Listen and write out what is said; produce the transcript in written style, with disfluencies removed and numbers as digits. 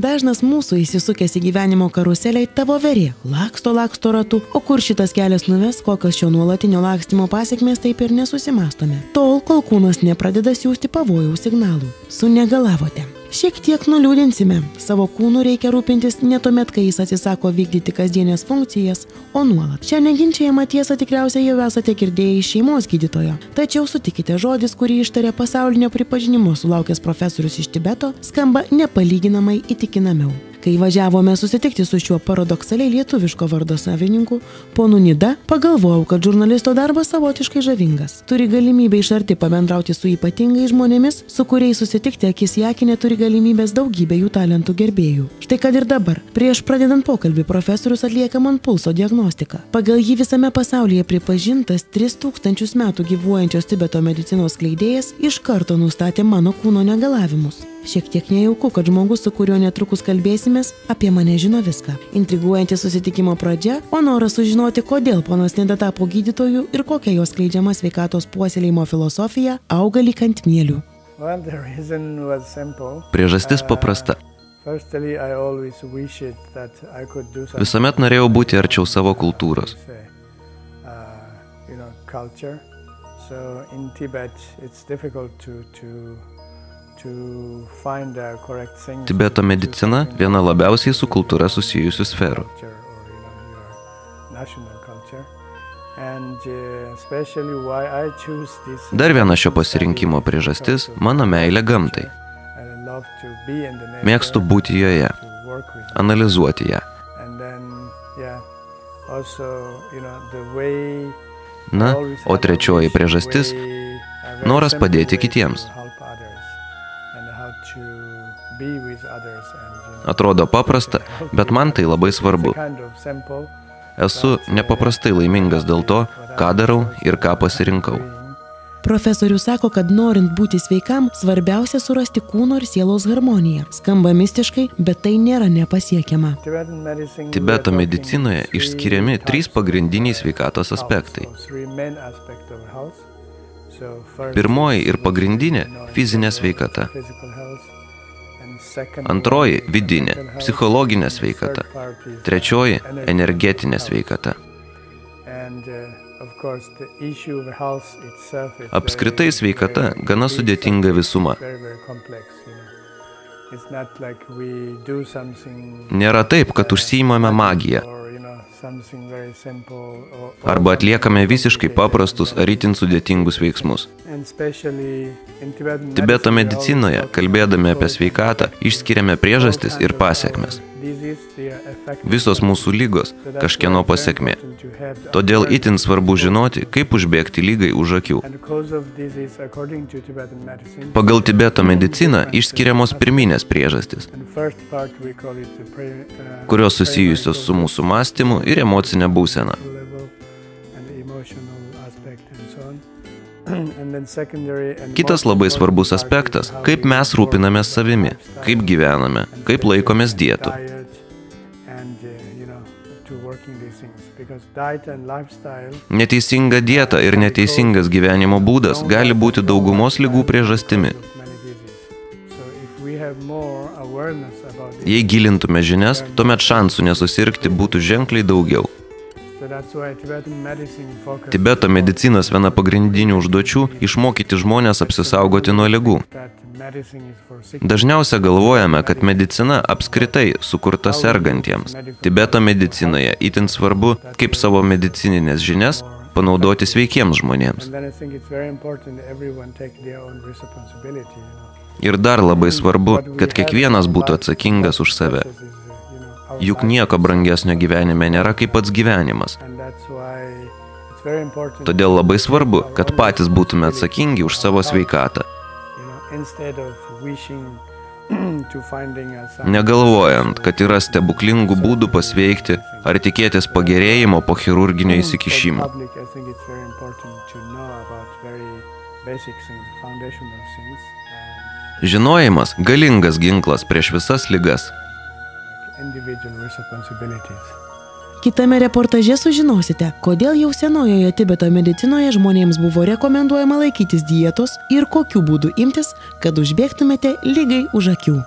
Dažnas mūsų įsisukęs į gyvenimo karuselę tavo verė, laksto ratu, o kur šitas kelias nuves, kokios šio nuolatinio lakstymo pasekmės, taip ir nesusimastome. Tol, kol kūnas nepradeda siųsti pavojaus signalų. Sunegalavote. Šiek tiek nuliūdinsime. Savo kūnu reikia rūpintis ne tuomet, kai jis atsisako vykdyti kasdienės funkcijas, o nuolat. Šią neginčiamą tiesą tikriausiai jau esate girdėję iš šeimos gydytojo. Tačiau sutikite, žodis, kurį ištarė pasaulinio pripažinimo sulaukęs profesorius iš Tibeto, skamba nepalyginamai įtikinamiau. Kai važiavome susitikti su šiuo paradoksaliai lietuviško vardo savininku, ponu Nida, pagalvojau, kad žurnalisto darbas savotiškai žavingas. Turi galimybę iš arti pabendrauti su ypatingais žmonėmis, su kuriais susitikti akis į akį neturi galimybės daugybė jų talentų gerbėjų. Štai kad ir dabar, prieš pradedant pokalbį, profesorius atlieka man pulso diagnostiką. Pagal jį visame pasaulyje pripažintas 3000 metų gyvuojančios Tibeto medicinos skleidėjas iš karto nustatė mano kūno negalavimus. Šiek tiek nejauku, kad žmogus, su kuriuo netrukus kalbėsimės, apie mane žino viską. Intriguojanti susitikimo pradžia, o noras sužinoti, kodėl ponas Nida tapo gydytoju ir kokia jos skleidžiama sveikatos puoselėjimo filosofija auga lyg ant mielių. Priežastis paprasta. Visuomet norėjau būti arčiau savo kultūros. Tibeto medicina viena labiausiai su kultūra susijusių sferų. Dar viena šio pasirinkimo priežastis – mano meilė gamtai. Mėgstu būti joje, analizuoti ją. Na, o trečioji priežastis – noras padėti kitiems. Atrodo paprasta, bet man tai labai svarbu. Esu nepaprastai laimingas dėl to, ką darau ir ką pasirinkau. Profesorius sako, kad norint būti sveikam, svarbiausia surasti kūno ir sielos harmoniją. Skamba mistiškai, bet tai nėra nepasiekiama. Tibeto medicinoje išskiriami 3 pagrindiniai sveikatos aspektai. Pirmoji ir pagrindinė – fizinė sveikata. Antroji – vidinė, psichologinė sveikata. Trečioji – energetinė sveikata. Apskritai sveikata gana sudėtinga visuma. Nėra taip, kad užsiimame magiją. Arba atliekame visiškai paprastus ar itin sudėtingus veiksmus. Tibeto medicinoje, kalbėdami apie sveikatą, išskiriame priežastis ir pasekmes. Visos mūsų lygos kažkieno pasekmė. Todėl itin svarbu žinoti, kaip užbėgti lygai už akių. Pagal Tibeto mediciną išskiriamos pirminės priežastis, kurios susijusios su mūsų mąstymu ir emocinė būsena. Kitas labai svarbus aspektas – kaip mes rūpinamės savimi, kaip gyvename, kaip laikomės dietų. Neteisinga dieta ir neteisingas gyvenimo būdas gali būti daugumos ligų priežastimi. Jei gilintume žinias, tuomet šansų nesusirgti būtų ženkliai daugiau. Tibeto medicinos viena pagrindinių užduočių – išmokyti žmonės apsisaugoti nuo ligų. Dažniausia galvojame, kad medicina apskritai sukurta sergantiems. Tibeto medicinoje itin svarbu, kaip savo medicininės žinias panaudoti sveikiems žmonėms. Ir dar labai svarbu, kad kiekvienas būtų atsakingas už save. Juk nieko brangesnio gyvenime nėra kaip pats gyvenimas. Todėl labai svarbu, kad patys būtume atsakingi už savo sveikatą. Negalvojant, kad yra stebuklingų būdų pasveikti ar tikėtis pagerėjimo po chirurginio įsikišimo. Žinojimas – galingas ginklas prieš visas ligas. Kitame reportaže sužinosite, kodėl jau senojoje Tibeto medicinoje žmonėms buvo rekomenduojama laikytis dietos ir kokių būdų imtis, kad užbėgtumėte ligai už akių.